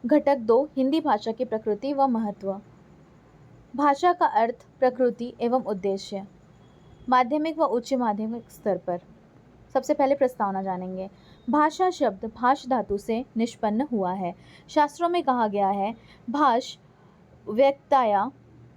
घटक 2 हिंदी भाषा की प्रकृति व महत्व। भाषा का अर्थ, प्रकृति एवं उद्देश्य। माध्यमिक व उच्च माध्यमिक स्तर पर। सबसे पहले प्रस्तावना जानेंगे। भाषा शब्द भाष धातु से निष्पन्न हुआ है। शास्त्रों में कहा गया है, भाष व्यक्ताया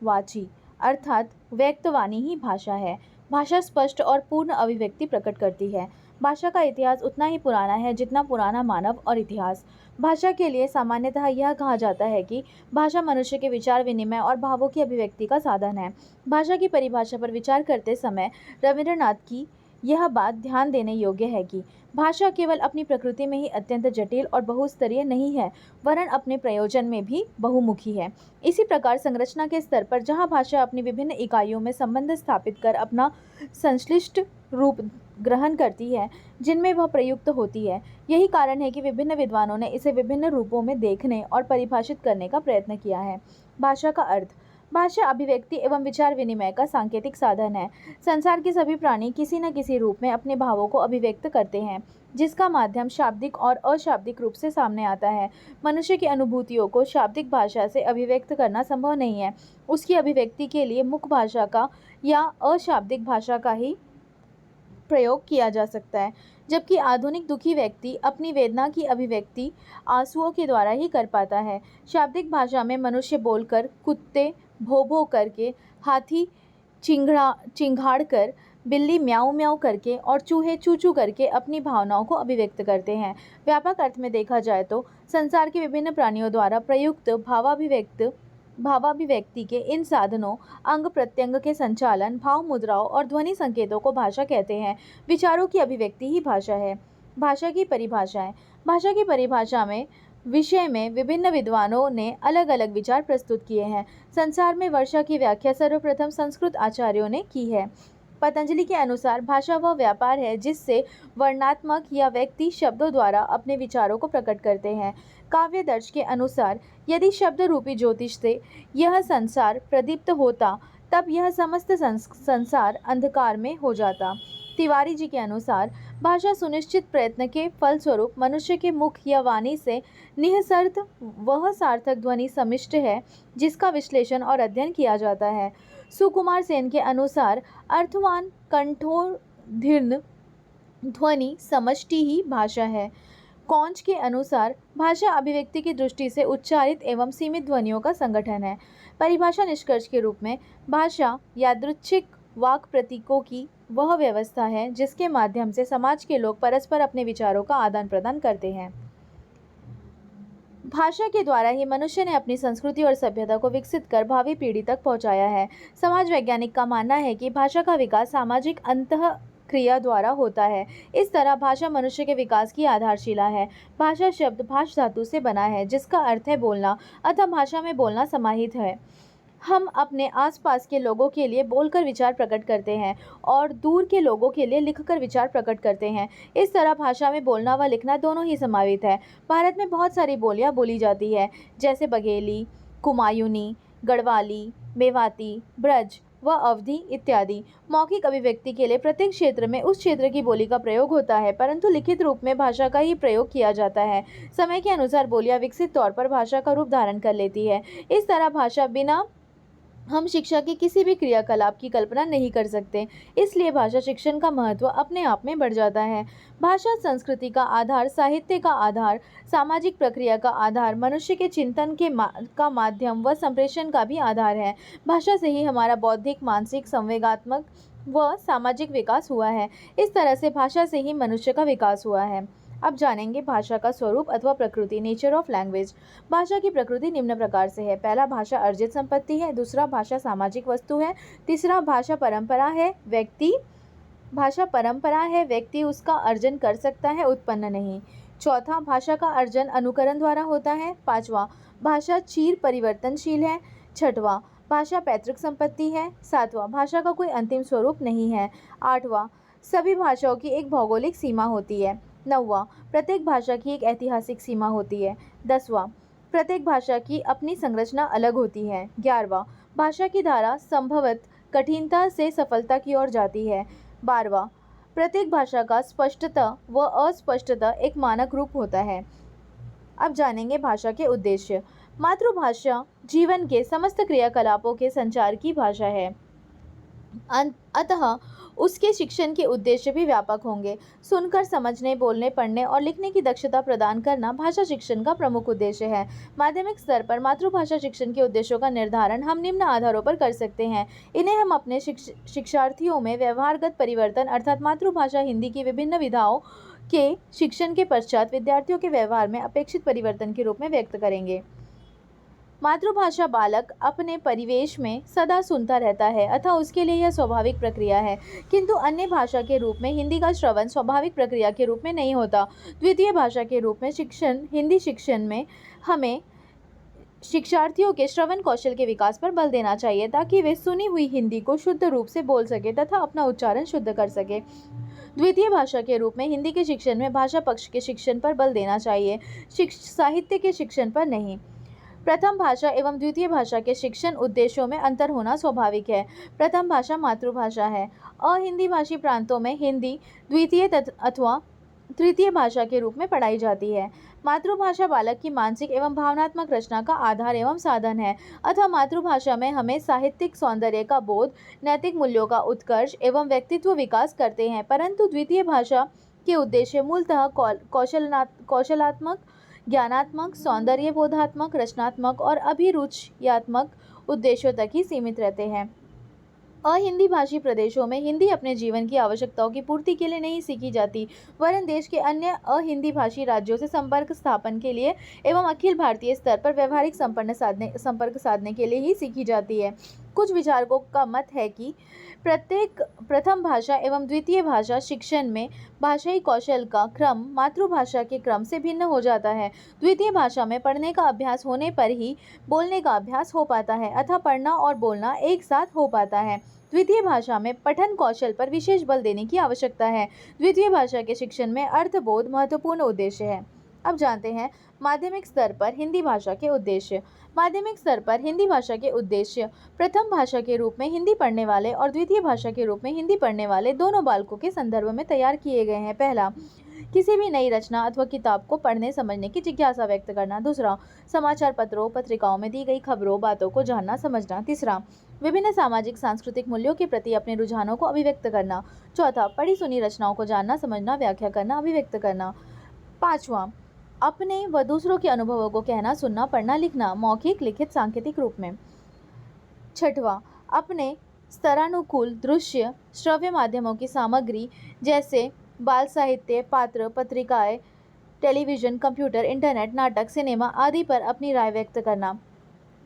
वाची, अर्थात व्यक्तवाणी ही भाषा है। भाषा स्पष्ट और पूर्ण अभिव्यक्ति प्रकट करती है। भाषा का इतिहास उतना ही पुराना है जितना पुराना मानव और इतिहास। भाषा के लिए सामान्यतः यह कहा जाता है कि भाषा मनुष्य के विचार विनिमय और भावों की अभिव्यक्ति का साधन है। भाषा की परिभाषा पर विचार करते समय रविन्द्रनाथ की यह बात ध्यान देने योग्य है कि भाषा केवल अपनी प्रकृति में ही अत्यंत जटिल और बहुस्तरीय नहीं है, वरन अपने प्रयोजन में भी बहुमुखी है। इसी प्रकार संरचना के स्तर पर जहाँ भाषा अपनी विभिन्न इकाइयों में संबंध स्थापित कर अपना संश्लिष्ट रूप ग्रहण करती है, जिनमें वह प्रयुक्त होती है, यही कारण है कि विभिन्न विद्वानों ने इसे विभिन्न रूपों में देखने और परिभाषित करने का प्रयत्न किया है। भाषा का अर्थ। भाषा अभिव्यक्ति एवं विचार विनिमय का सांकेतिक साधन है। संसार के सभी प्राणी किसी न किसी रूप में अपने भावों को अभिव्यक्त करते हैं, जिसका माध्यम शाब्दिक और अशाब्दिक रूप से सामने आता है। मनुष्य की अनुभूतियों को शाब्दिक भाषा से अभिव्यक्त करना संभव नहीं है। उसकी अभिव्यक्ति के लिए मुख भाषा का या अशाब्दिक भाषा का ही प्रयोग किया जा सकता है, जबकि आधुनिक दुखी व्यक्ति अपनी वेदना की अभिव्यक्ति आंसुओं के द्वारा ही कर पाता है। शाब्दिक भाषा में मनुष्य बोलकर, कुत्ते भौ भौ करके, हाथी चिंघाड़ कर, बिल्ली म्याऊं म्याऊं करके और चूहे चू चू करके अपनी भावनाओं को अभिव्यक्त करते हैं। व्यापक अर्थ में देखा जाए तो संसार के विभिन्न प्राणियों द्वारा प्रयुक्त भावाभिव्यक्ति के इन साधनों, अंग प्रत्यंग के संचालन, भाव मुद्राओं और ध्वनि संकेतों को भाषा कहते हैं। विचारों की अभिव्यक्ति ही भाषा है। भाषा की परिभाषाएं। भाषा की परिभाषा में विषय में विभिन्न विद्वानों ने अलग अलग विचार प्रस्तुत किए हैं। संसार में वर्षा की व्याख्या सर्वप्रथम संस्कृत आचार्यों ने की है। पतंजलि के अनुसार भाषा वह व्यापार है जिससे वर्णनात्मक या व्यक्ति शब्दों द्वारा अपने विचारों को प्रकट करते हैं। काव्यदर्श के अनुसार यदि शब्द रूपी ज्योतिष से यह संसार प्रदीप्त होता, तब यह समस्त संसार अंधकार में हो जाता। तिवारी जी के अनुसार भाषा सुनिश्चित प्रयत्न के फलस्वरूप मनुष्य के मुख या वाणी से निःसर्त वह सार्थक ध्वनि समिष्ट है, जिसका विश्लेषण और अध्ययन किया जाता है। सुकुमार सेन के अनुसार अर्थवान कंठोदीर्घ ध्वनि समष्टि ही भाषा है। कौंच के अनुसार भाषा अभिव्यक्ति की दृष्टि से उच्चारित एवं सीमित ध्वनियों का संगठन है। परिभाषा निष्कर्ष के रूप में भाषा यादृच्छिक वाक् प्रतीकों की वह व्यवस्था है जिसके माध्यम से समाज के लोग परस्पर अपने विचारों का आदान प्रदान करते हैं। भाषा के द्वारा ही मनुष्य ने अपनी संस्कृति और सभ्यता को विकसित कर भावी पीढ़ी तक पहुंचाया है। समाज वैज्ञानिक का मानना है कि भाषा का विकास सामाजिक अंतःक्रिया द्वारा होता है। इस तरह भाषा मनुष्य के विकास की आधारशिला है। भाषा शब्द भाष धातु से बना है, जिसका अर्थ है बोलना, अतः भाषा में बोलना समाहित है। हम अपने आसपास के लोगों के लिए बोलकर विचार प्रकट करते हैं और दूर के लोगों के लिए लिखकर विचार प्रकट करते हैं। इस तरह भाषा में बोलना व लिखना दोनों ही समावित है। भारत में बहुत सारी बोलियां बोली जाती है, जैसे बघेली, कुमायूनी, गढ़वाली, मेवाती, ब्रज व अवधी इत्यादि। मौखिक अभिव्यक्ति के लिए प्रत्येक क्षेत्र में उस क्षेत्र की बोली का प्रयोग होता है, परंतु लिखित रूप में भाषा का ही प्रयोग किया जाता है। समय के अनुसार बोलियां विकसित तौर पर भाषा का रूप धारण कर लेती है। इस तरह भाषा बिना हम शिक्षा के किसी भी क्रियाकलाप की कल्पना नहीं कर सकते, इसलिए भाषा शिक्षण का महत्व अपने आप में बढ़ जाता है। भाषा संस्कृति का आधार, साहित्य का आधार, सामाजिक प्रक्रिया का आधार, मनुष्य के चिंतन का माध्यम व संप्रेषण का भी आधार है। भाषा से ही हमारा बौद्धिक, मानसिक, संवेगात्मक व सामाजिक विकास हुआ है। इस तरह से भाषा से ही मनुष्य का विकास हुआ है। अब जानेंगे भाषा का स्वरूप अथवा प्रकृति, नेचर ऑफ लैंग्वेज। भाषा की प्रकृति निम्न प्रकार से है। पहला, भाषा अर्जित संपत्ति है। दूसरा, भाषा सामाजिक वस्तु है। तीसरा, भाषा परंपरा है। भाषा परंपरा है, व्यक्ति उसका अर्जन कर सकता है, उत्पन्न नहीं। चौथा, भाषा का अर्जन अनुकरण द्वारा होता है। पांचवा, भाषा चिर परिवर्तनशील है। छठवां, भाषा पैतृक संपत्ति है। सातवां, भाषा का कोई अंतिम स्वरूप नहीं है। आठवां, सभी भाषाओं की एक भौगोलिक सीमा होती है। नौवां, प्रत्येक भाषा की एक ऐतिहासिक सीमा होती है। 10वां, प्रत्येक भाषा की अपनी संरचना अलग होती है। 11वां, भाषा की धारा संभवतः कठिनता से सफलता की ओर जाती है। 12वां, प्रत्येक भाषा का स्पष्टता व अस्पष्टता एक मानक रूप होता है। अब जानेंगे भाषा के उद्देश्य। मातृभाषा जीवन के समस्त क्रियाकलापों के संचार की भाषा है। अतः उसके शिक्षण के उद्देश्य भी व्यापक होंगे। सुनकर समझने, बोलने, पढ़ने और लिखने की दक्षता प्रदान करना भाषा शिक्षण का प्रमुख उद्देश्य है। माध्यमिक स्तर पर मातृभाषा शिक्षण के उद्देश्यों का निर्धारण हम निम्न आधारों पर कर सकते हैं। इन्हें हम अपने शिक्षार्थियों में व्यवहारगत परिवर्तन अर्थात मातृभाषा हिंदी की विभिन्न विधाओं के शिक्षण के पश्चात विद्यार्थियों के व्यवहार में अपेक्षित परिवर्तन के रूप में व्यक्त करेंगे। मातृभाषा बालक अपने परिवेश में सदा सुनता रहता है अतः उसके लिए यह स्वाभाविक प्रक्रिया है, किंतु अन्य भाषा के रूप में हिंदी का श्रवण स्वाभाविक प्रक्रिया के रूप में नहीं होता। द्वितीय भाषा के रूप में हिंदी शिक्षण में हमें शिक्षार्थियों के श्रवण कौशल के विकास पर बल देना चाहिए ताकि वे सुनी हुई हिंदी को शुद्ध रूप से बोल सके तथा अपना उच्चारण शुद्ध कर सके। द्वितीय भाषा के रूप में हिंदी के शिक्षण में भाषा पक्ष के शिक्षण पर बल देना चाहिए, साहित्य के शिक्षण पर नहीं। प्रथम भाषा एवं द्वितीय भाषा के शिक्षण उद्देश्यों में अंतर होना स्वाभाविक है। प्रथम भाषा मातृभाषा है। अहिंदी भाषी प्रांतों में हिंदी द्वितीय अथवा तृतीय भाषा के रूप में पढ़ाई जाती है। मातृभाषा बालक की मानसिक एवं भावनात्मक रचना का आधार एवं साधन है। अतः मातृभाषा में हमें साहित्यिक सौंदर्य का बोध, नैतिक मूल्यों का उत्कर्ष एवं व्यक्तित्व विकास करते हैं, परंतु द्वितीय भाषा के उद्देश्य मूलतः कौशलात्मक, ज्ञानात्मक, सौंदर्य बोधात्मक, रचनात्मक और अभिरुचियात्मक उद्देश्यों तक ही सीमित रहते हैं। अहिंदी भाषी प्रदेशों में हिंदी अपने जीवन की आवश्यकताओं की पूर्ति के लिए नहीं सीखी जाती, वरन देश के अन्य अहिंदी भाषी राज्यों से संपर्क स्थापन के लिए एवं अखिल भारतीय स्तर पर व्यवहारिक संपर्क साधने के लिए ही सीखी जाती है। कुछ विचारकों का मत है कि प्रथम भाषा एवं द्वितीय भाषा शिक्षण में भाषाई कौशल का क्रम मातृभाषा के क्रम से भिन्न हो जाता है। द्वितीय भाषा में पढ़ने का अभ्यास होने पर ही बोलने का अभ्यास हो पाता है, अतः पढ़ना और बोलना एक साथ हो पाता है। द्वितीय भाषा में पठन कौशल पर विशेष बल देने की आवश्यकता है। द्वितीय भाषा के शिक्षण में अर्थबोध महत्वपूर्ण उद्देश्य है। अब जानते हैं माध्यमिक स्तर पर हिंदी भाषा के उद्देश्य। माध्यमिक स्तर पर हिंदी भाषा के उद्देश्य प्रथम भाषा के रूप में हिंदी पढ़ने वाले और द्वितीय भाषा के रूप में हिंदी पढ़ने वाले दोनों बालकों के संदर्भ में तैयार किए गए हैं। पहला, किसी भी नई रचना अथवा किताब को पढ़ने समझने की जिज्ञासा व्यक्त करना। दूसरा, समाचार पत्रों पत्रिकाओं में दी गई खबरों बातों को जानना समझना। तीसरा, विभिन्न सामाजिक सांस्कृतिक मूल्यों के प्रति अपने रुझानों को अभिव्यक्त करना। चौथा, पढ़ी सुनी रचनाओं को जानना समझना व्याख्या करना अभिव्यक्त करना। पाँचवां, अपने व दूसरों के अनुभवों को कहना सुनना पढ़ना लिखना मौखिक लिखित सांकेतिक रूप में। छठवां, अपने स्तरानुकूल दृश्य श्रव्य माध्यमों की सामग्री जैसे बाल साहित्य, पात्र, पत्रिकाएं, टेलीविज़न, कंप्यूटर, इंटरनेट, नाटक, सिनेमा आदि पर अपनी राय व्यक्त करना।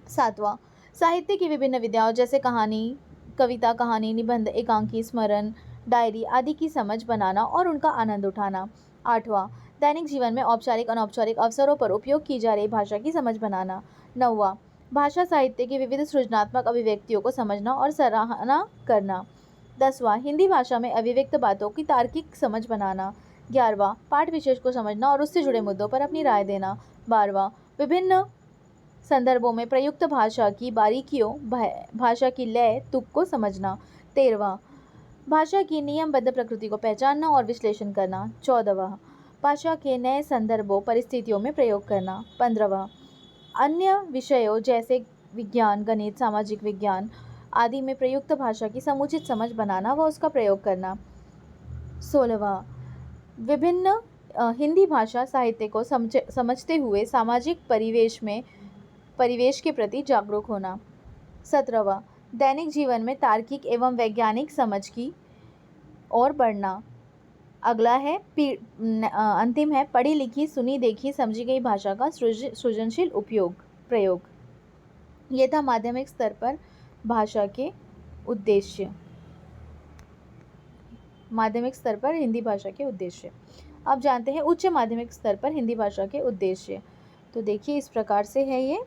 सातवां, साहित्य की विभिन्न विधाओं जैसे कहानी, कविता, कहानी, निबंध, एकांकी, स्मरण, डायरी आदि की समझ बनाना और उनका आनंद उठाना। आठवां, दैनिक जीवन में औपचारिक अनौपचारिक अवसरों पर उपयोग की जा रही भाषा की समझ बनाना। नौवां, भाषा साहित्य की विविध सृजनात्मक अभिव्यक्तियों को समझना और सराहना करना। 10वां, हिंदी भाषा में अभिव्यक्त बातों की तार्किक समझ बनाना। 11वां, पाठ विशेष को समझना और उससे जुड़े मुद्दों पर अपनी राय देना। 12वां, विभिन्न संदर्भों में प्रयुक्त भाषा की बारीकियों, भाषा की लय, तुक को समझना। 13वां, भाषा की नियमबद्ध प्रकृति को पहचानना और विश्लेषण करना। 14वां, भाषा के नए संदर्भों परिस्थितियों में प्रयोग करना। 15वां, अन्य विषयों जैसे विज्ञान, गणित, सामाजिक विज्ञान आदि में प्रयुक्त भाषा की समुचित समझ बनाना व उसका प्रयोग करना। 16वां, विभिन्न हिंदी भाषा साहित्य को समझते हुए सामाजिक परिवेश के प्रति जागरूक होना। 17वां, दैनिक जीवन में तार्किक एवं वैज्ञानिक समझ की ओर बढ़ना। अगला है अंतिम है पढ़ी लिखी सुनी देखी समझी गई भाषा का सृजनशील प्रयोग। ये था माध्यमिक स्तर पर भाषा के उद्देश्य, माध्यमिक स्तर पर हिंदी भाषा के उद्देश्य। अब जानते हैं उच्च माध्यमिक स्तर पर हिंदी भाषा के उद्देश्य। तो देखिए इस प्रकार से है ये।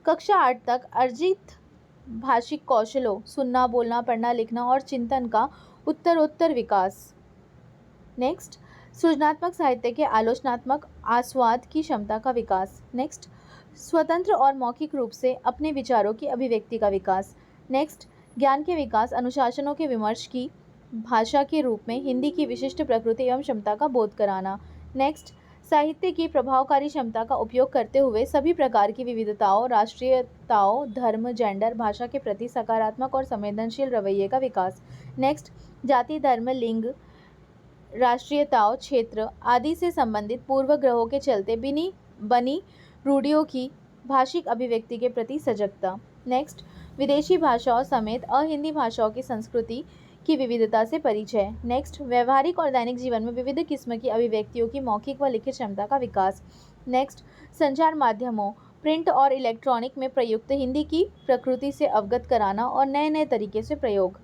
कक्षा 8 तक अर्जित भाषिक कौशलों सुनना, बोलना, पढ़ना, लिखना और चिंतन का उत्तरोत्तर विकास। नेक्स्ट, सृजनात्मक साहित्य के आलोचनात्मक आस्वाद की क्षमता का विकास। नेक्स्ट, स्वतंत्र और मौखिक रूप से अपने विचारों की अभिव्यक्ति का विकास। नेक्स्ट, ज्ञान के विकास, अनुशासनों के विमर्श की भाषा के रूप में हिंदी की विशिष्ट प्रकृति एवं क्षमता का बोध कराना। नेक्स्ट, साहित्य की प्रभावकारी क्षमता का उपयोग करते हुए सभी प्रकार की विविधताओं, राष्ट्रीयताओं, धर्म, जेंडर, भाषा के प्रति सकारात्मक और संवेदनशील रवैये का विकास। नेक्स्ट, जाति, धर्म, लिंग, राष्ट्रीयताओं, क्षेत्र आदि से संबंधित पूर्वग्रहों के चलते बनी रूढ़ियों की भाषिक अभिव्यक्ति के प्रति सजगता। नेक्स्ट, विदेशी भाषाओं समेत अहिंदी भाषाओं की संस्कृति की विविधता से परिचय। नेक्स्ट, व्यवहारिक और दैनिक जीवन में विविध किस्म की अभिव्यक्तियों की मौखिक व लिखित क्षमता का विकास। नेक्स्ट, संचार माध्यमों, प्रिंट और इलेक्ट्रॉनिक में प्रयुक्त हिंदी की प्रकृति से अवगत कराना और नए नए तरीके से प्रयोग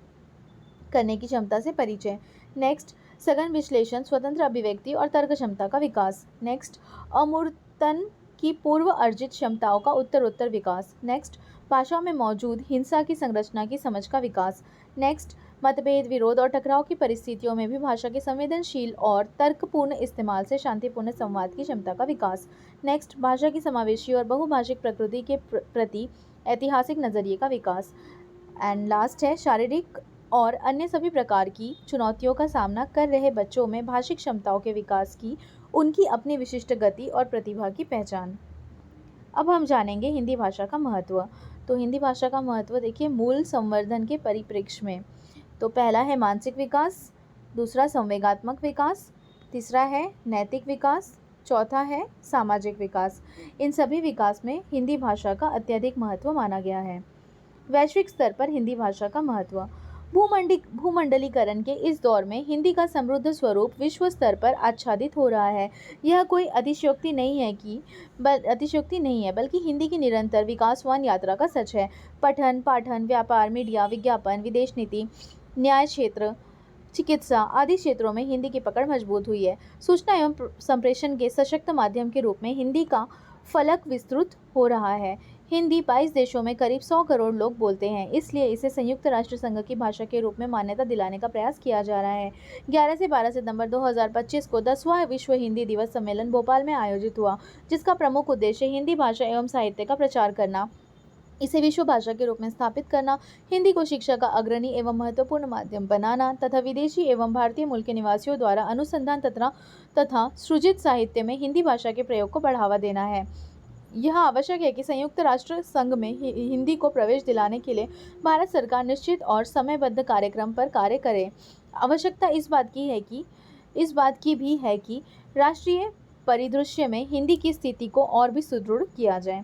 करने की क्षमता से परिचय। नेक्स्ट, सघन विश्लेषण, स्वतंत्र अभिव्यक्ति और तर्क क्षमता का विकास। नेक्स्ट, अमूर्तन की पूर्व अर्जित क्षमताओं का उत्तरोत्तर विकास। नेक्स्ट, भाषा में मौजूद हिंसा की संरचना की समझ का विकास। नेक्स्ट, मतभेद, विरोध और टकराव की परिस्थितियों में भी भाषा के संवेदनशील और तर्कपूर्ण इस्तेमाल से शांतिपूर्ण संवाद की क्षमता का विकास। नेक्स्ट, भाषा की समावेशी और बहुभाषिक प्रकृति के प्रति ऐतिहासिक नजरिए का विकास। एंड लास्ट है, शारीरिक और अन्य सभी प्रकार की चुनौतियों का सामना कर रहे बच्चों में भाषिक क्षमताओं के विकास की उनकी अपनी विशिष्ट गति और प्रतिभा की पहचान। अब हम जानेंगे हिंदी भाषा का महत्व। तो हिंदी भाषा का महत्व देखिए मूल संवर्धन के परिप्रेक्ष्य में। तो पहला है मानसिक विकास, दूसरा संवेगात्मक विकास, तीसरा है नैतिक विकास, चौथा है सामाजिक विकास। इन सभी विकास में हिंदी भाषा का अत्यधिक महत्व माना गया है। वैश्विक स्तर पर हिंदी भाषा का महत्व। भूमंडलीकरण के इस दौर में हिंदी का समृद्ध स्वरूप विश्व स्तर पर आच्छादित हो रहा है। यह कोई अतिशयोक्ति नहीं है बल्कि हिंदी की निरंतर विकासवान यात्रा का सच है। पठन, पाठन, व्यापार, मीडिया, विज्ञापन, विदेश नीति, न्याय क्षेत्र, चिकित्सा आदि क्षेत्रों में हिंदी की पकड़ मजबूत हुई है। सूचना एवं संप्रेषण के सशक्त माध्यम के रूप में हिंदी का फलक विस्तृत हो रहा है। हिंदी 22 देशों में करीब 100 करोड़ लोग बोलते हैं, इसलिए इसे संयुक्त राष्ट्र संघ की भाषा के रूप में मान्यता दिलाने का प्रयास किया जा रहा है। 11 से 12 सितंबर 2025 को 10वां विश्व हिंदी दिवस सम्मेलन भोपाल में आयोजित हुआ, जिसका प्रमुख उद्देश्य हिंदी भाषा एवं साहित्य का प्रचार करना, इसे विश्व भाषा के रूप में स्थापित करना, हिंदी को शिक्षा का अग्रणी एवं महत्वपूर्ण माध्यम बनाना तथा विदेशी एवं भारतीय मूल के निवासियों द्वारा अनुसंधान तथा सृजित साहित्य में हिंदी भाषा के प्रयोग को बढ़ावा देना है। यह आवश्यक है कि संयुक्त राष्ट्र संघ में हिंदी को प्रवेश दिलाने के लिए भारत सरकार निश्चित और समयबद्ध कार्यक्रम पर कार्य करे। आवश्यकता इस बात की भी है कि राष्ट्रीय परिदृश्य में हिंदी की स्थिति को और भी सुदृढ़ किया जाए।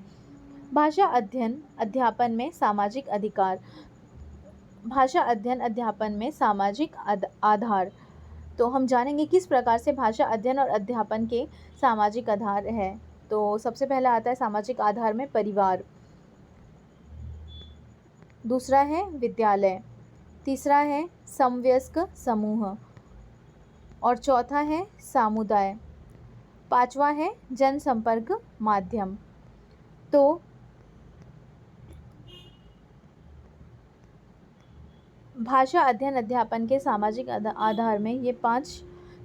भाषा अध्ययन अध्यापन में सामाजिक अधिकार। भाषा अध्ययन अध्यापन में सामाजिक आधार। तो हम जानेंगे किस प्रकार से भाषा अध्ययन और अध्यापन के सामाजिक आधार है। तो सबसे पहला आता है सामाजिक आधार में परिवार, दूसरा है विद्यालय, तीसरा है समवयस्क समूह और चौथा है समुदाय, पांचवा है जनसंपर्क माध्यम। तो भाषा अध्ययन अध्यापन के सामाजिक आधार में ये 5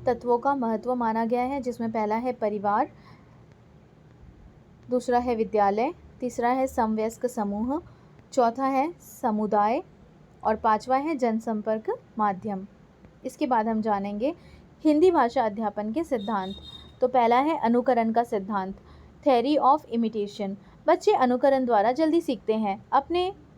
तत्वों का महत्व माना गया है, जिसमें पहला है परिवार, दूसरा है विद्यालय, तीसरा है समवयस्क समूह, चौथा है समुदाय और पांचवा है जनसंपर्क माध्यम। इसके बाद हम जानेंगे हिंदी भाषा अध्यापन के सिद्धांत। तो पहला है अनुकरण का सिद्धांत, थ्योरी ऑफ इमिटेशन। बच्चे अनुकरण द्वारा जल्दी सीखते हैं।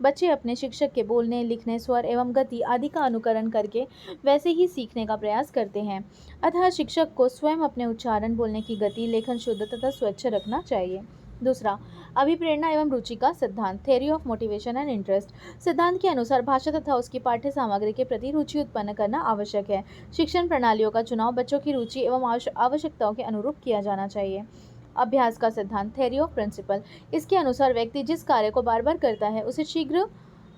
बच्चे अपने शिक्षक के बोलने, लिखने, स्वर एवं गति आदि का अनुकरण करके वैसे ही सीखने का प्रयास करते हैं। अतः शिक्षक को स्वयं अपने उच्चारण, बोलने की गति, लेखन शुद्ध तथा स्वच्छ रखना चाहिए। दूसरा, अभिप्रेरणा एवं रुचि का सिद्धांत, theory of motivation and interest. सिद्धांत के अनुसार भाषा तथा उसकी पाठ्य सामग्री के प्रति रुचि उत्पन्न करना आवश्यक है। शिक्षण प्रणालियों का चुनाव बच्चों की रुचि एवं आवश्यकताओं के अनुरूप किया जाना चाहिए। अभ्यास का सिद्धांत, थ्योरी ऑफ प्रिंसिपल। इसके अनुसार व्यक्ति जिस कार्य को बार बार करता है उसे शीघ्र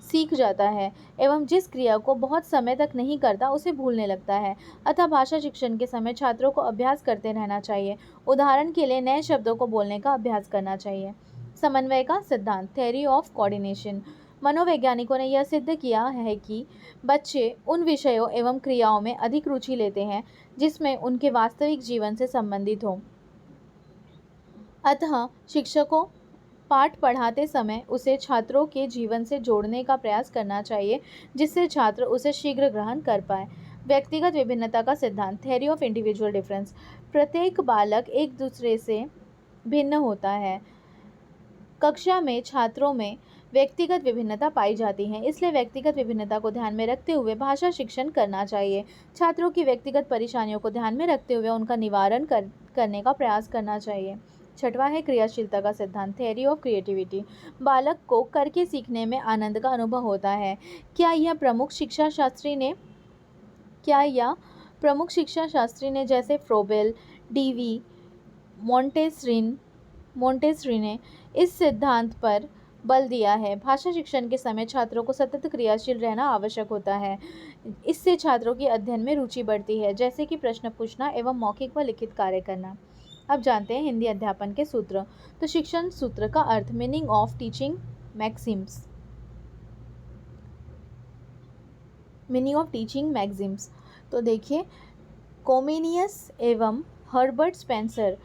सीख जाता है एवं जिस क्रिया को बहुत समय तक नहीं करता उसे भूलने लगता है। अतः भाषा शिक्षण के समय छात्रों को अभ्यास करते रहना चाहिए। उदाहरण के लिए नए शब्दों को बोलने का अभ्यास करना चाहिए। समन्वय का सिद्धांत, थ्योरी ऑफ कोऑर्डिनेशन। मनोवैज्ञानिकों ने यह सिद्ध किया है कि बच्चे उन विषयों एवं क्रियाओं में अधिक रुचि लेते हैं जिसमें उनके वास्तविक जीवन से संबंधित हो। अतः शिक्षकों पाठ पढ़ाते समय उसे छात्रों के जीवन से जोड़ने का प्रयास करना चाहिए, जिससे छात्र उसे शीघ्र ग्रहण कर पाए। व्यक्तिगत विभिन्नता का सिद्धांत, थ्योरी ऑफ इंडिविजुअल डिफरेंस। प्रत्येक बालक एक दूसरे से भिन्न होता है। कक्षा में छात्रों में व्यक्तिगत विभिन्नता पाई जाती है, इसलिए व्यक्तिगत विभिन्नता को ध्यान में रखते हुए भाषा शिक्षण करना चाहिए। छात्रों की व्यक्तिगत परेशानियों को ध्यान में रखते हुए उनका निवारण करने का प्रयास करना चाहिए। छठवां है क्रियाशीलता का सिद्धांत, थ्योरी ऑफ क्रिएटिविटी। बालक को करके सीखने में आनंद का अनुभव होता है। क्या यह प्रमुख शिक्षा शास्त्री ने जैसे फ्रोबेल, डीवी, मोंटेसरी ने इस सिद्धांत पर बल दिया है। भाषा शिक्षण के समय छात्रों को सतत क्रियाशील रहना आवश्यक होता है। इससे छात्रों की अध्ययन में रुचि बढ़ती है, जैसे कि प्रश्न पूछना एवं मौखिक व लिखित कार्य करना। अब जानते हैं हिंदी अध्यापन के सूत्र। तो शिक्षण सूत्र का अर्थ, मीनिंग ऑफ टीचिंग मैक्सिम्स। तो देखिए, कोमेनियस एवं हर्बर्ट स्पेंसर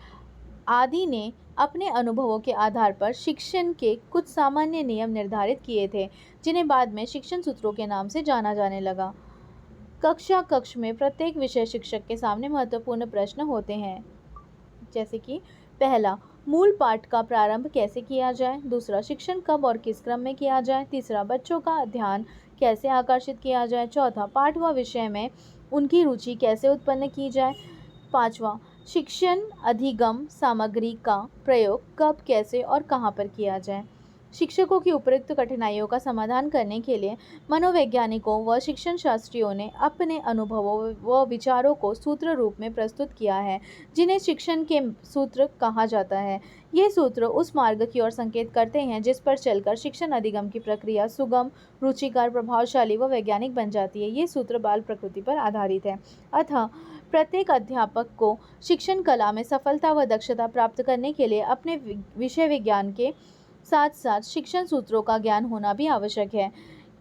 आदि ने अपने अनुभवों के आधार पर शिक्षण के कुछ सामान्य नियम निर्धारित किए थे, जिन्हें बाद में शिक्षण सूत्रों के नाम से जाना जाने लगा। कक्ष में प्रत्येक विषय शिक्षक के सामने महत्वपूर्ण प्रश्न होते हैं, जैसे कि पहला, मूल पाठ का प्रारंभ कैसे किया जाए। दूसरा, शिक्षण कब और किस क्रम में किया जाए। तीसरा, बच्चों का ध्यान कैसे आकर्षित किया जाए। चौथा, पाठ व विषय में उनकी रुचि कैसे उत्पन्न की जाए। पांचवा, शिक्षण अधिगम सामग्री का प्रयोग कब, कैसे और कहाँ पर किया जाए। शिक्षकों की उपयुक्त कठिनाइयों का समाधान करने के लिए मनोवैज्ञानिकों व शिक्षण शास्त्रियों ने अपने अनुभवों व विचारों को सूत्र रूप में प्रस्तुत किया है, जिन्हें शिक्षण के सूत्र कहा जाता है। ये सूत्र उस मार्ग की ओर संकेत करते हैं जिस पर चलकर शिक्षण अधिगम की प्रक्रिया सुगम, रुचिकर, प्रभावशाली व वैज्ञानिक बन जाती है। ये सूत्र बाल प्रकृति पर आधारित है। अतः प्रत्येक अध्यापक को शिक्षण कला में सफलता व दक्षता प्राप्त करने के लिए अपने विषय विज्ञान के साथ साथ शिक्षण सूत्रों का ज्ञान होना भी आवश्यक है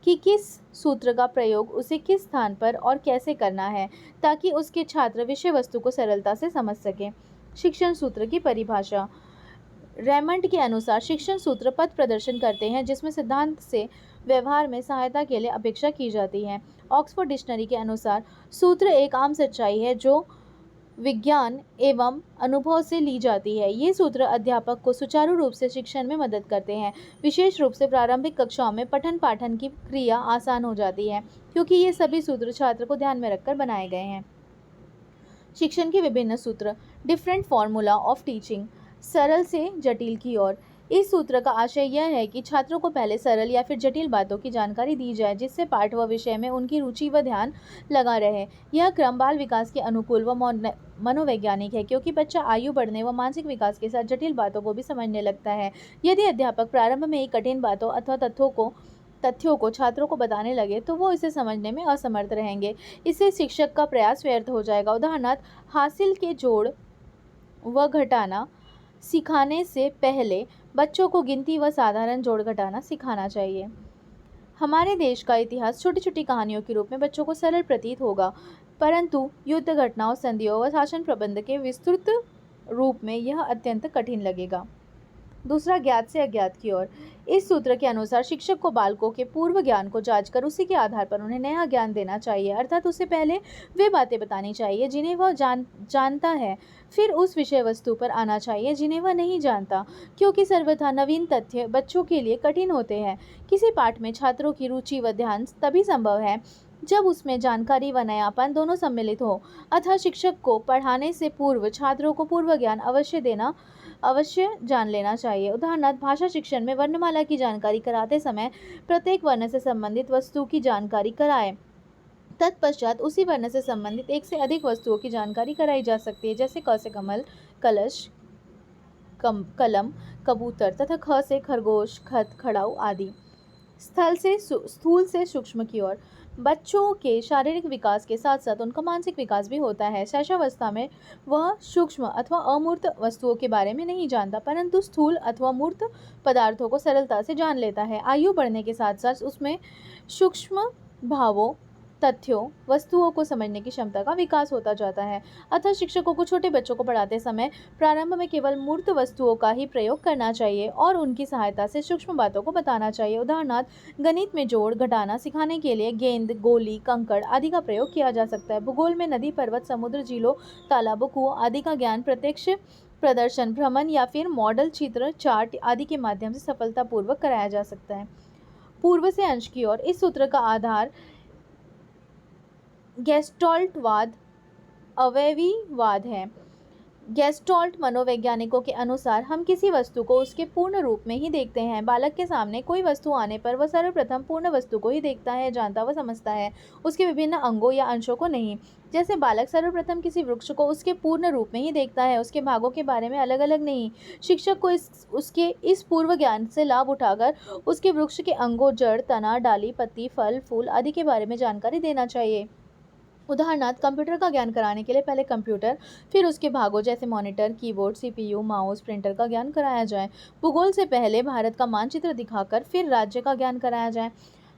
कि किस सूत्र का प्रयोग उसे किस स्थान पर और कैसे करना है, ताकि उसके छात्र विषय वस्तु को सरलता से समझ सकें। शिक्षण सूत्र की परिभाषा। रेमंड के अनुसार शिक्षण सूत्र पथ प्रदर्शन करते हैं जिसमें सिद्धांत से व्यवहार में सहायता के लिए अपेक्षा की जाती है। ऑक्सफोर्ड डिक्शनरी के अनुसार सूत्र एक आम सच्चाई है जो विज्ञान एवं अनुभव से ली जाती है। ये सूत्र अध्यापक को सुचारू रूप से शिक्षण में मदद करते हैं। विशेष रूप से प्रारंभिक कक्षाओं में पठन पाठन की क्रिया आसान हो जाती है, क्योंकि ये सभी सूत्र छात्र को ध्यान में रखकर बनाए गए हैं। शिक्षण के विभिन्न सूत्र। डिफरेंट फॉर्मूला ऑफ टीचिंग, सरल से जटिल की ओर। इस सूत्र का आशय यह है कि छात्रों को पहले सरल या फिर जटिल बातों की जानकारी दी जाए, जिससे पाठ व विषय में उनकी रुचि व ध्यान लगा रहे। यह क्रम बाल विकास के अनुकूल व मनोवैज्ञानिक है, क्योंकि बच्चा आयु बढ़ने व मानसिक विकास के साथ जटिल बातों को भी समझने लगता है। यदि अध्यापक प्रारंभ में ही कठिन बातों अथवा तथ्यों को छात्रों को बताने लगे तो वो इसे समझने में असमर्थ रहेंगे। इससे शिक्षक का प्रयास व्यर्थ हो जाएगा। उदाहरणार्थ, हासिल के जोड़ व घटाना सिखाने से पहले बच्चों को गिनती व साधारण जोड़ घटाना सिखाना चाहिए। हमारे देश का इतिहास छोटी छोटी कहानियों के रूप में बच्चों को सरल प्रतीत होगा, परंतु युद्ध घटनाओं, संधियों व शासन प्रबंध के विस्तृत रूप में यह अत्यंत कठिन लगेगा। दूसरा, ज्ञात से अज्ञात की ओर। इस सूत्र के अनुसार शिक्षक को बालकों के पूर्व ज्ञान को जांचकर उसी के आधार पर उन्हें नया ज्ञान देना चाहिए, अर्थात उससे पहले वे बातें बतानी चाहिए जिन्हें वह जानता है, फिर उस विषय वस्तु पर आना चाहिए जिन्हें वह नहीं जानता, क्योंकि सर्वथा नवीन तथ्य बच्चों के लिए कठिन होते हैं। किसी पाठ में छात्रों की रुचि व ध्यान तभी संभव है जब उसमें जानकारी व नयापन दोनों सम्मिलित हो। अतः शिक्षक को पढ़ाने से पूर्व छात्रों को पूर्व ज्ञान अवश्य जान लेना चाहिए। उदाहरणार्थ, भाषा शिक्षण में वर्णमाला की जानकारी कराते समय प्रत्येक वर्ण से संबंधित वस्तु की जानकारी कराएं। तत्पश्चात उसी वर्ण से संबंधित एक से अधिक वस्तुओं की जानकारी कराई जा सकती है, जैसे क से कमल, कलश, कलम, कबूतर तथा ख से खरगोश, खत, खड़ाऊ आदि। स्थूल से सूक्ष्म की ओर। बच्चों के शारीरिक विकास के साथ साथ उनका मानसिक विकास भी होता है। शैशवावस्था में वह सूक्ष्म अथवा अमूर्त वस्तुओं के बारे में नहीं जानता, परंतु स्थूल अथवा मूर्त पदार्थों को सरलता से जान लेता है। आयु बढ़ने के साथ साथ उसमें सूक्ष्म भावों तथ्यों, वस्तुओं को समझने की क्षमता का विकास होता जाता है। अतः शिक्षकों को छोटे बच्चों को पढ़ाते समय प्रारंभ में केवल मूर्त वस्तुओं का ही प्रयोग करना चाहिए और उनकी सहायता से सूक्ष्म बातों को बताना चाहिए। उदाहरणार्थ गणित में जोड़ घटाना सिखाने के लिए गेंद, गोली, कंकड़ आदि का प्रयोग किया जा सकता है। भूगोल में नदी, पर्वत, समुद्र, झीलों, तालाबों, कुओं आदि का ज्ञान प्रत्यक्ष प्रदर्शन, भ्रमण या फिर मॉडल चित्र, चार्ट आदि के माध्यम से सफलतापूर्वक कराया जा सकता है। पूर्व से अंश की ओर इस सूत्र का आधार गेस्टॉल्टवाद, अवयवीवाद है। गेस्टॉल्ट मनोवैज्ञानिकों के अनुसार हम किसी वस्तु को उसके पूर्ण रूप में ही देखते हैं। बालक के सामने कोई वस्तु आने पर वह सर्वप्रथम पूर्ण वस्तु को ही देखता है, जानता व समझता है, उसके विभिन्न अंगों या अंशों को नहीं। जैसे बालक सर्वप्रथम किसी वृक्ष को उसके पूर्ण रूप में ही देखता है, उसके भागों के बारे में अलग अलग नहीं। शिक्षक को उसके इस पूर्व ज्ञान से लाभ उठाकर उसके वृक्ष के अंगों, जड़, तना, डाली, पत्ती, फल, फूल आदि के बारे में जानकारी देना चाहिए। उदाहरणार्थ कंप्यूटर का ज्ञान कराने के लिए पहले कंप्यूटर, फिर उसके भागों जैसे monitor, keyboard, CPU, mouse, printer का ज्ञान कराया जाए। भूगोल से पहले भारत का मानचित्र दिखाकर फिर राज्य का ज्ञान कराया जाए।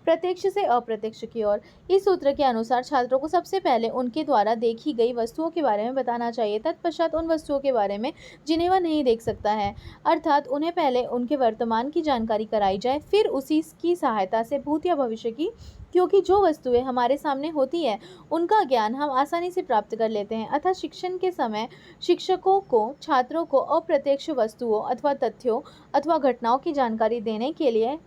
प्रत्यक्ष से अप्रत्यक्ष की ओर इस सूत्र के अनुसार छात्रों को सबसे पहले उनके द्वारा देखी गई वस्तुओं के बारे में बताना चाहिए, तत्पश्चात उन वस्तुओं के बारे में जिन्हें वह नहीं देख सकता है, अर्थात उन्हें पहले उनके वर्तमान की जानकारी कराई जाए, फिर उसी की सहायता से भूत या भविष्य की, क्योंकि जो वस्तुएं हमारे सामने होती है उनका ज्ञान हम आसानी से प्राप्त कर लेते हैं। अतः शिक्षण के समय शिक्षकों को छात्रों को अप्रत्यक्ष वस्तुओं अथवा तथ्यों अथवा घटनाओं की जानकारी देने के लिए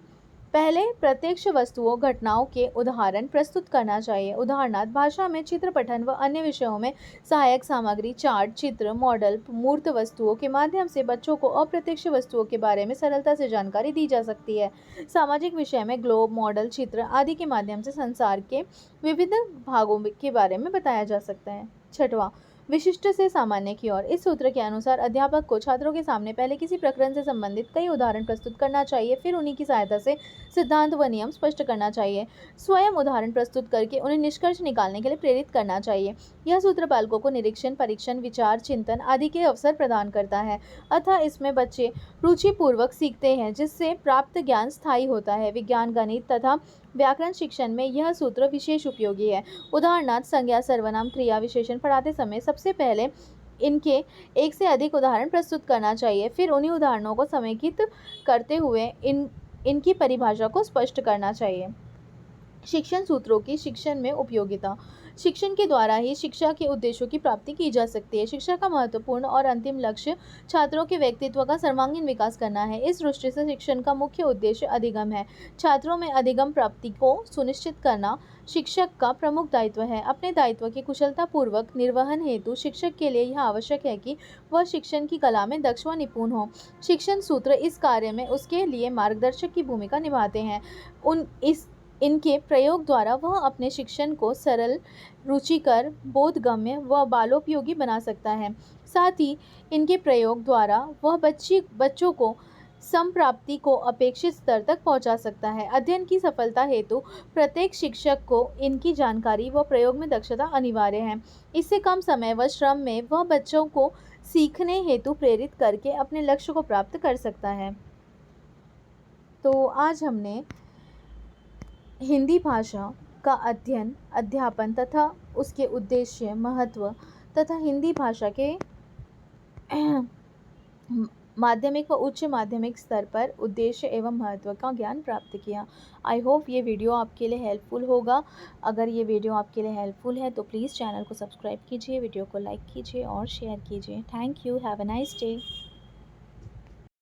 पहले प्रत्यक्ष वस्तुओं, घटनाओं के उदाहरण प्रस्तुत करना चाहिए। उदाहरणार्थ भाषा में चित्र पठन व अन्य विषयों में सहायक सामग्री, चार्ट, चित्र, मॉडल, मूर्त वस्तुओं के माध्यम से बच्चों को अप्रत्यक्ष वस्तुओं के बारे में सरलता से जानकारी दी जा सकती है। सामाजिक विषय में ग्लोब, मॉडल, चित्र आदि के माध्यम से संसार के विविध भागों के बारे में बताया जा सकता है। छठवां, विशिष्ट से सामान्य की ओर इस सूत्र के अनुसार अध्यापक को छात्रों के सामने पहले किसी प्रकरण से संबंधित कई उदाहरण प्रस्तुत करना चाहिए, फिर उन्हीं की सहायता से सिद्धांत व नियम स्पष्ट करना चाहिए। स्वयं उदाहरण प्रस्तुत करके उन्हें निष्कर्ष निकालने के लिए प्रेरित करना चाहिए। यह सूत्र बालकों को निरीक्षण, परीक्षण, विचार, चिंतन आदि के अवसर प्रदान करता है, अतः इसमें बच्चे रुचिपूर्वक सीखते हैं, जिससे प्राप्त ज्ञान स्थायी होता है। विज्ञान, गणित तथा व्याकरण शिक्षण में यह सूत्र विशेष उपयोगी है। उदाहरणार्थ संज्ञा, सर्वनाम, क्रिया, विशेषण पढ़ाते समय सबसे पहले इनके एक से अधिक उदाहरण प्रस्तुत करना चाहिए, फिर उन्हीं उदाहरणों को समेकित करते हुए इनकी परिभाषा को स्पष्ट करना चाहिए। शिक्षण सूत्रों की शिक्षण में उपयोगिता। शिक्षण के द्वारा ही शिक्षा के उद्देश्यों की प्राप्ति की जा सकती है। शिक्षा का महत्वपूर्ण और अंतिम लक्ष्य छात्रों के व्यक्तित्व का सर्वांगीण विकास करना है। इस दृष्टि से शिक्षण का मुख्य उद्देश्य अधिगम है। छात्रों में अधिगम प्राप्ति को सुनिश्चित करना शिक्षक का प्रमुख दायित्व है। अपने दायित्व के कुशलतापूर्वक निर्वहन हेतु शिक्षक के लिए यह आवश्यक है कि वह शिक्षण की कला में दक्ष व निपुण हो। शिक्षण सूत्र इस कार्य में उसके लिए मार्गदर्शक की भूमिका निभाते हैं। इनके प्रयोग द्वारा वह अपने शिक्षण को सरल, रुचिकर, बोधगम्य व बालोपयोगी बना सकता है। साथ ही इनके प्रयोग द्वारा वह बच्चों को समप्राप्ति को अपेक्षित स्तर तक पहुंचा सकता है। अध्ययन की सफलता हेतु प्रत्येक शिक्षक को इनकी जानकारी व प्रयोग में दक्षता अनिवार्य है। इससे कम समय व श्रम में वह बच्चों को सीखने हेतु प्रेरित करके अपने लक्ष्य को प्राप्त कर सकता है। तो आज हमने हिंदी भाषा का अध्ययन, अध्यापन तथा उसके उद्देश्य, महत्व तथा हिंदी भाषा के माध्यमिक व उच्च माध्यमिक स्तर पर उद्देश्य एवं महत्व का ज्ञान प्राप्त किया। आई होप ये वीडियो आपके लिए हेल्पफुल होगा। अगर ये वीडियो आपके लिए हेल्पफुल है तो प्लीज़ चैनल को सब्सक्राइब कीजिए, वीडियो को लाइक कीजिए और शेयर कीजिए। Thank you. Have a nice day.